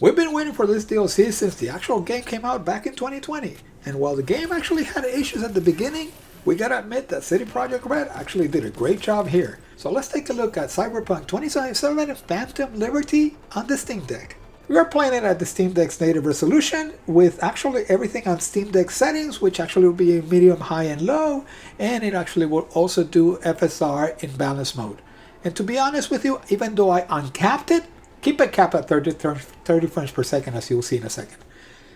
We've been waiting for this DLC since the actual game came out back in 2020, and while the game actually had issues at the beginning, we gotta admit that CD Projekt Red actually did a great job here. So let's take a look at Cyberpunk 2077 Phantom Liberty on the Steam Deck. We are playing it at the Steam Deck's native resolution with actually everything on Steam Deck settings, which actually will be medium, high, and low, and it actually will also do FSR in balance mode. And to be honest with you, even though I uncapped it, keep it capped at 30 frames per second, as you'll see in a second.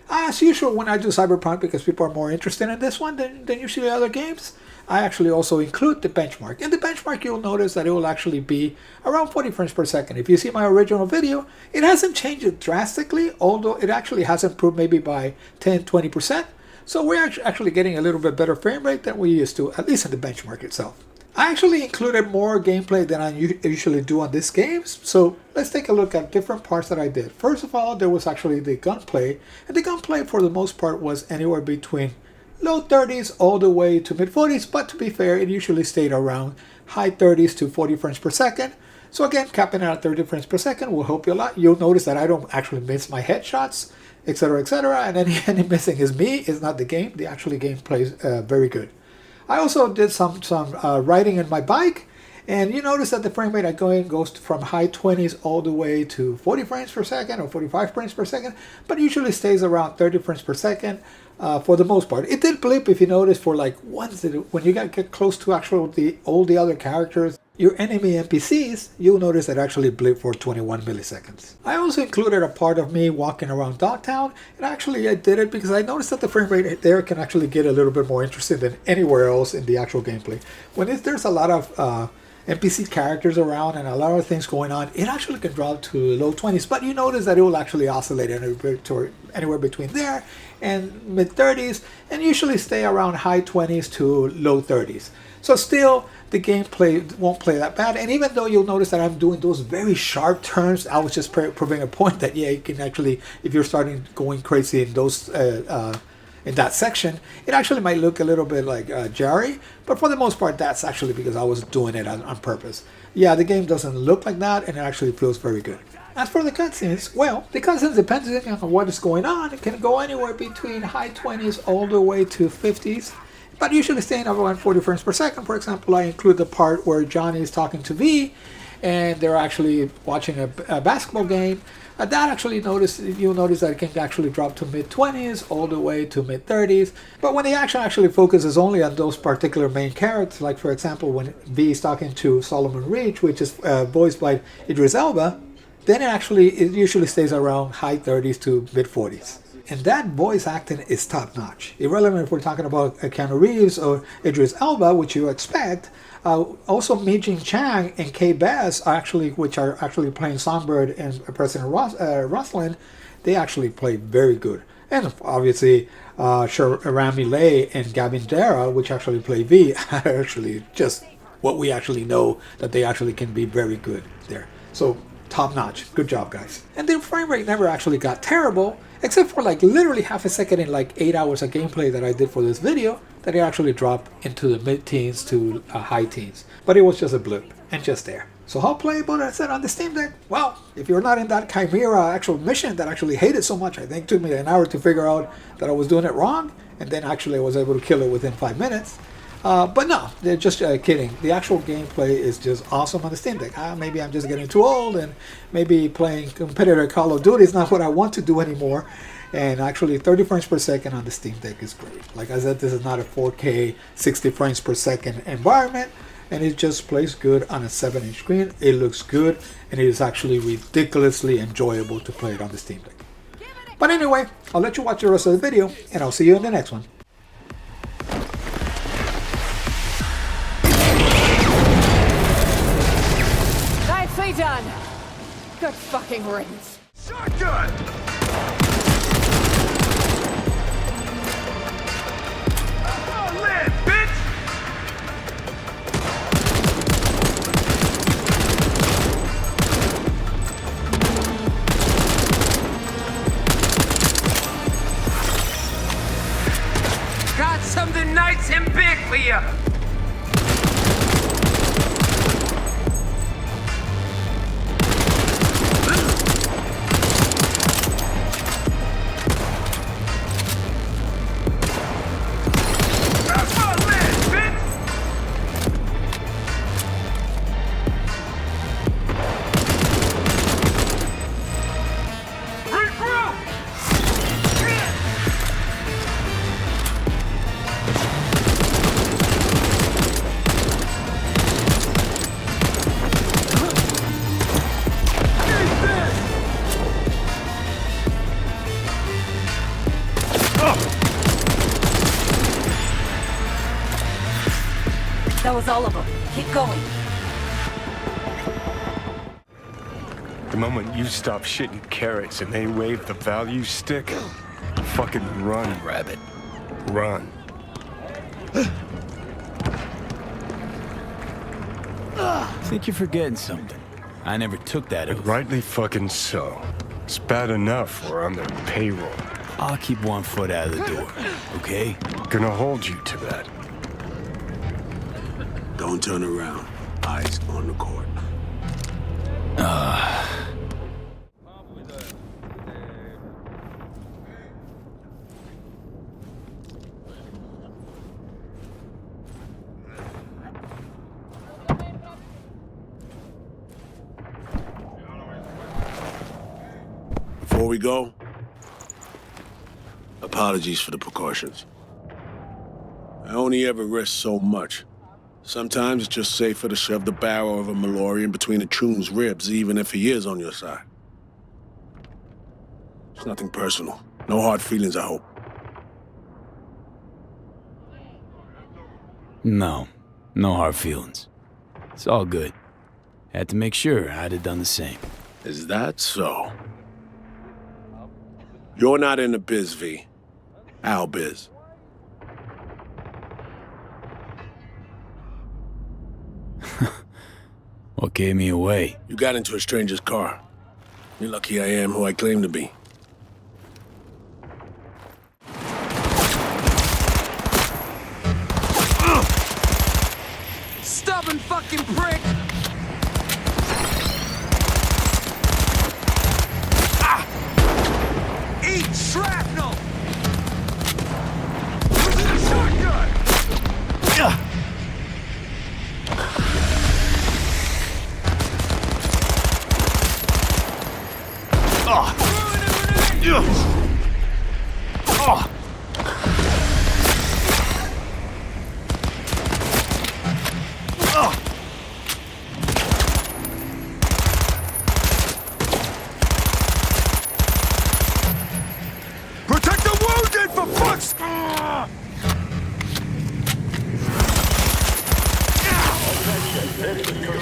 As usual, when I do Cyberpunk, because people are more interested in this one than usually other games, I actually also include the benchmark. In the benchmark, you'll notice that it will actually be around 40 frames per second. If you see my original video, it hasn't changed drastically, although it actually has improved maybe by 10-20%. So we're actually getting a little bit better frame rate than we used to, at least in the benchmark itself. I actually included more gameplay than I usually do on this game, so let's take a look at different parts that I did. First of all, there was actually the gunplay, and the gunplay for the most part was anywhere between low 30s all the way to mid 40s, but to be fair, it usually stayed around high 30s to 40 frames per second. So again, capping it at 30 frames per second will help you a lot. You'll notice that I don't actually miss my headshots, etc., and any missing is me, it's not the game. The actual game plays very good. I also did some riding in my bike, and you notice that the frame rate goes from high 20s all the way to 40 frames per second or 45 frames per second, but usually stays around 30 frames per second for the most part. It did blip, if you notice, for like once when you get close to all the other characters, your enemy NPCs, you'll notice that actually blip for 21 milliseconds. I also included a part of me walking around Dogtown, and actually I did it because I noticed that the frame rate there can actually get a little bit more interesting than anywhere else in the actual gameplay. When there's a lot of NPC characters around and a lot of things going on, it actually can drop to low 20s, but you notice that it will actually oscillate anywhere between there and mid 30s, and usually stay around high 20s to low 30s. So still, the gameplay won't play that bad, and even though you'll notice that I'm doing those very sharp turns, I was just proving a point that yeah, you can actually, if you're starting going crazy in those in that section, it actually might look a little bit like jarry, but for the most part, that's actually because I was doing it on purpose. Yeah, the game doesn't look like that, and it actually feels very good. As for the cutscenes, well, the cutscenes, depending on what is going on, it can go anywhere between high 20s all the way to 50s, but usually staying around 40 frames per second. For example, I include the part where Johnny is talking to V, and they're actually watching a basketball game. That actually you'll notice that it can actually drop to mid 20s all the way to mid 30s. But when the action actually focuses only on those particular main characters, like for example when V is talking to Solomon Reach, which is voiced by Idris Elba, then it usually stays around high 30s to mid 40s. And that voice acting is top notch. Irrelevant if we're talking about Keanu Reeves or Idris Elba, which you expect. Also, Mi-Jing Chang and Kay Bass, which are actually playing Songbird and President Rosalind, they actually play very good. And obviously, Rami Lay and Gavin Dara, which actually play V, are actually just what we actually know that they actually can be very good there. So, top notch. Good job, guys. And the frame rate never actually got terrible, except for like literally half a second in like 8 hours of gameplay that I did for this video, that it actually dropped into the mid-teens to high teens. But it was just a blip, and just there. So how playable is it on the Steam Deck? Well, if you're not in that Chimera actual mission that I actually hated so much, I think it took me an hour to figure out that I was doing it wrong, and then actually I was able to kill it within 5 minutes. But no, they're just kidding. The actual gameplay is just awesome on the Steam Deck. Maybe I'm just getting too old, and maybe playing competitive Call of Duty is not what I want to do anymore. And actually 30 frames per second on the Steam Deck is great. Like I said, this is not a 4K 60 frames per second environment, and it just plays good on a 7-inch screen. It looks good, and it is actually ridiculously enjoyable to play it on the Steam Deck. But anyway, I'll let you watch the rest of the video, and I'll see you in the next one. Nicely done. Good fucking riddance. Shotgun! Got something nice and big for you! That was all of them. Keep going. The moment you stop shitting carrots and they wave the value stick, fucking run, rabbit. Run. Think you're forgetting something. I never took that oath. Rightly fucking so. It's bad enough we're on their payroll. I'll keep one foot out of the door, okay? Gonna hold you to that. Don't turn around. Eyes on the court. Before we go, apologies for the precautions. I only ever risk so much. Sometimes it's just safer to shove the barrel of a Malorian between a Choom's ribs, even if he is on your side. It's nothing personal. No hard feelings, I hope. No hard feelings. It's all good. Had to make sure I'd have done the same. Is that so? You're not in the biz, V. Our biz. What gave me away? You got into a stranger's car. You're lucky I am who I claim to be. Stubborn fucking prick! Eat shrapnel! With a shotgun! Protect the wounded, for fuck's... Attention, this is